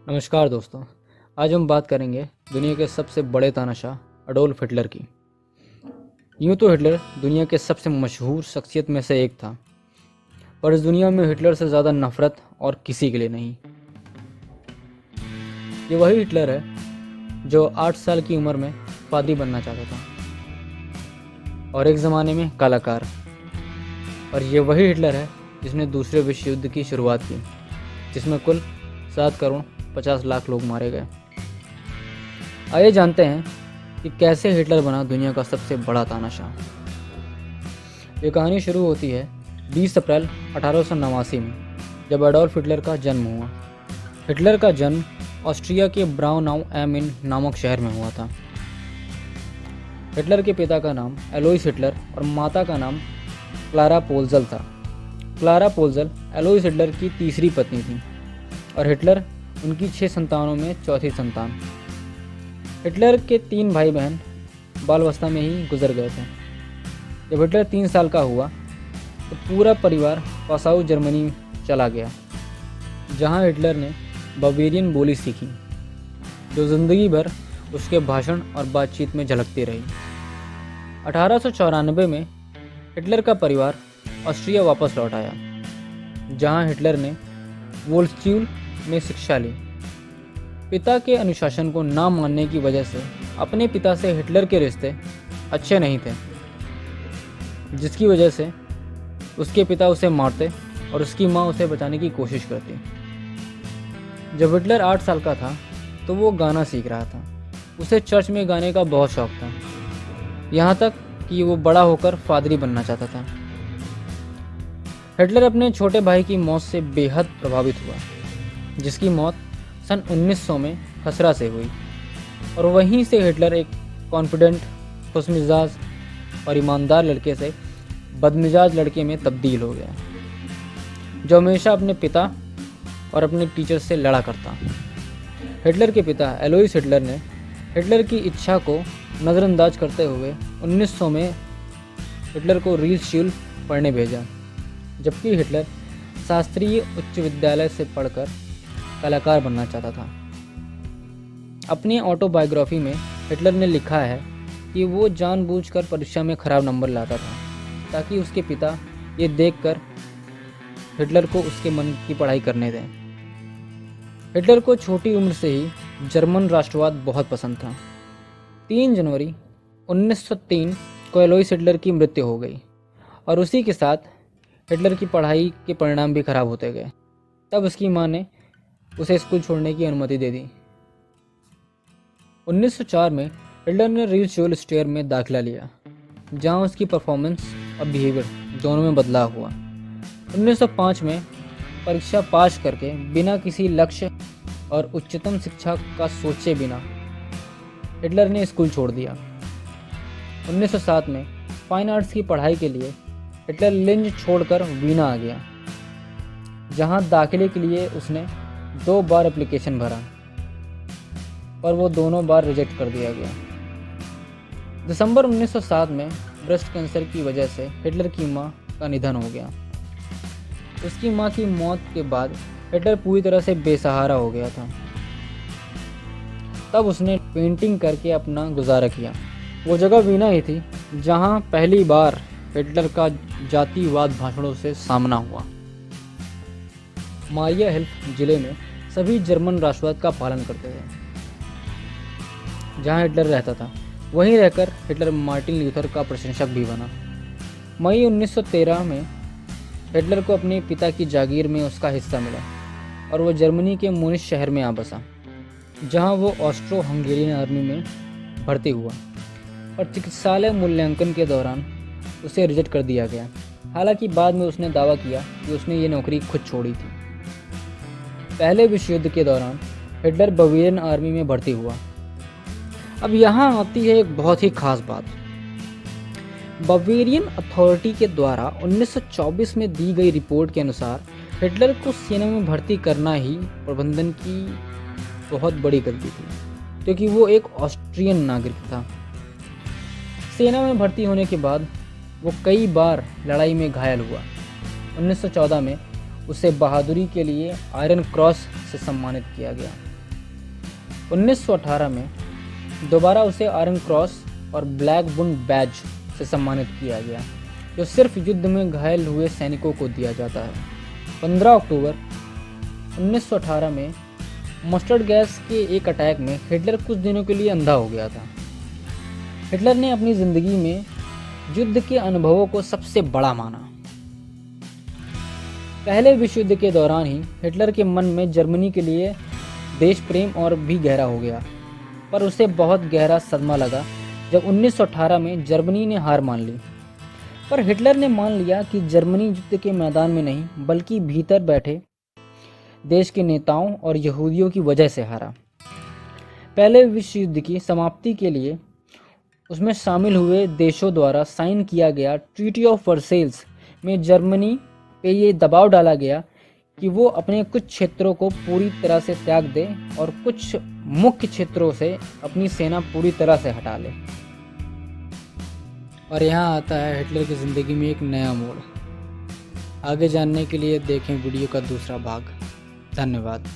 नमस्कार दोस्तों। आज हम बात करेंगे दुनिया के सबसे बड़े तानाशाह अडोल्फ हिटलर की। यूँ तो हिटलर दुनिया के सबसे मशहूर शख्सियत में से एक था, पर इस दुनिया में हिटलर से ज़्यादा नफरत और किसी के लिए नहीं। ये वही हिटलर है जो 8 साल की उम्र में पादरी बनना चाहता था और एक ज़माने में कलाकार। और ये वही हिटलर है जिसने दूसरे विश्व युद्ध की शुरुआत की, जिसमें कुल 7 करोड़ 50 लाख लोग मारे गए। आइए जानते हैं कि कैसे हिटलर बना दुनिया का सबसे बड़ा तानाशाह। ये कहानी शुरू होती है 20 अप्रैल 1889 में, जब एडोल्फ हिटलर का जन्म हुआ। हिटलर का जन्म ऑस्ट्रिया के ब्राउनाउ एम इन नामक शहर में हुआ था। हिटलर के पिता का नाम एलोइस हिटलर और माता का नाम क्लारा पोल्ज़ल था। क्लारा पोल्ज़ल एलोइस हिटलर की तीसरी पत्नी थी और हिटलर उनकी 6 संतानों में चौथी संतान। हिटलर के 3 भाई बहन बालावस्था में ही गुजर गए थे। जब हिटलर 3 साल का हुआ तो पूरा परिवार पासाउ जर्मनी चला गया, जहां हिटलर ने बावेरियन बोली सीखी, जो ज़िंदगी भर उसके भाषण और बातचीत में झलकती रही। 1894 में हिटलर का परिवार ऑस्ट्रिया वापस लौट आया, जहां हिटलर ने वोल्स्ट्यूल में शिक्षा ली। पिता के अनुशासन को ना मानने की वजह से अपने पिता से हिटलर के रिश्ते अच्छे नहीं थे, जिसकी वजह से उसके पिता उसे मारते और उसकी माँ उसे बचाने की कोशिश करती। जब हिटलर 8 साल का था तो वो गाना सीख रहा था। उसे चर्च में गाने का बहुत शौक था, यहाँ तक कि वो बड़ा होकर पादरी बनना चाहता था। हिटलर अपने छोटे भाई की मौत से बेहद प्रभावित हुआ, जिसकी मौत सन 1900 में खसरा से हुई, और वहीं से हिटलर एक कॉन्फिडेंट, खुशमिजाज और ईमानदार लड़के से बदमिजाज लड़के में तब्दील हो गया, जो हमेशा अपने पिता और अपने टीचर से लड़ा करता। हिटलर के पिता एलोइस हिटलर ने हिटलर की इच्छा को नज़रअंदाज करते हुए 1900 में हिटलर को रील्सशूल पढ़ने भेजा, जबकि हिटलर शास्त्रीय उच्च विद्यालय से पढ़कर कलाकार बनना चाहता था। अपनी ऑटोबायोग्राफी में हिटलर ने लिखा है कि वो जानबूझकर परीक्षा में खराब नंबर लाता था, ताकि उसके पिता ये देखकर हिटलर को उसके मन की पढ़ाई करने दें। हिटलर को छोटी उम्र से ही जर्मन राष्ट्रवाद बहुत पसंद था। 3 जनवरी 1903 को एलोइस हिटलर की मृत्यु हो गई, और उसी के साथ हिटलर की पढ़ाई के परिणाम भी खराब होते गए। तब उसकी मां ने उसे स्कूल छोड़ने की अनुमति दे दी। 1904 में हिटलर ने रील्सशूल स्टेयर में दाखिला लिया, जहां उसकी परफॉर्मेंस और बिहेवियर दोनों में बदलाव हुआ। 1905 में परीक्षा पास करके बिना किसी लक्ष्य और उच्चतम शिक्षा का सोचे बिना हिटलर ने स्कूल छोड़ दिया। 1907 में फाइन आर्ट्स की पढ़ाई के लिए हिटलर लिंज छोड़कर वीना आ गया, जहां दाखिले के लिए उसने 2 बार एप्लीकेशन भरा, पर वो दोनों बार रिजेक्ट कर दिया गया। दिसंबर 1907 में ब्रेस्ट कैंसर की वजह से हिटलर की मां का निधन हो गया। उसकी मां की मौत के बाद हिटलर पूरी तरह से बेसहारा हो गया था। तब उसने पेंटिंग करके अपना गुजारा किया। वो जगह वीना ही थी जहां पहली बार हिटलर का जातिवाद भाषणों से सामना हुआ। मारिया हिल्फ जिले में सभी जर्मन राष्ट्रवाद का पालन करते थे, जहां हिटलर रहता था। वहीं रहकर हिटलर मार्टिन ल्यूथर का प्रशंसक भी बना। मई 1913 में हिटलर को अपने पिता की जागीर में उसका हिस्सा मिला, और वो जर्मनी के मुनिश शहर में आ बसा, जहां वो ऑस्ट्रो हंगेरियन आर्मी में भर्ती हुआ, और चिकित्सालय मूल्यांकन के दौरान उसे रिजेक्ट कर दिया गया। हालांकि बाद में उसने दावा किया कि उसने ये नौकरी खुद छोड़ी थी। पहले विश्व युद्ध के दौरान हिटलर बावेरियन आर्मी में भर्ती हुआ। अब यहाँ आती है एक बहुत ही खास बात। बावेरियन अथॉरिटी के द्वारा 1924 में दी गई रिपोर्ट के अनुसार हिटलर को सेना में भर्ती करना ही प्रबंधन की बहुत बड़ी गलती थी, क्योंकि वो एक ऑस्ट्रियन नागरिक था। सेना में भर्ती होने के बाद वो कई बार लड़ाई में घायल हुआ। 1914 में उसे बहादुरी के लिए आयरन क्रॉस से सम्मानित किया गया। 1918 में दोबारा उसे आयरन क्रॉस और ब्लैक बुंड बैज से सम्मानित किया गया, जो सिर्फ युद्ध में घायल हुए सैनिकों को दिया जाता है। 15 अक्टूबर 1918 में मस्टर्ड गैस के एक अटैक में हिटलर कुछ दिनों के लिए अंधा हो गया था। हिटलर ने अपनी ज़िंदगी में युद्ध के अनुभवों को सबसे बड़ा माना। पहले विश्व युद्ध के दौरान ही हिटलर के मन में जर्मनी के लिए देश प्रेम और भी गहरा हो गया, पर उसे बहुत गहरा सदमा लगा जब 1918 में जर्मनी ने हार मान ली। पर हिटलर ने मान लिया कि जर्मनी युद्ध के मैदान में नहीं बल्कि भीतर बैठे देश के नेताओं और यहूदियों की वजह से हारा। पहले विश्व युद्ध की समाप्ति के लिए उसमें शामिल हुए देशों द्वारा साइन किया गया ट्रीटी ऑफ वर्सेल्स में जर्मनी पे ये दबाव डाला गया कि वो अपने कुछ क्षेत्रों को पूरी तरह से त्याग दे और कुछ मुख्य क्षेत्रों से अपनी सेना पूरी तरह से हटा ले। और यहाँ आता है हिटलर की ज़िंदगी में एक नया मोड़। आगे जानने के लिए देखें वीडियो का दूसरा भाग। धन्यवाद।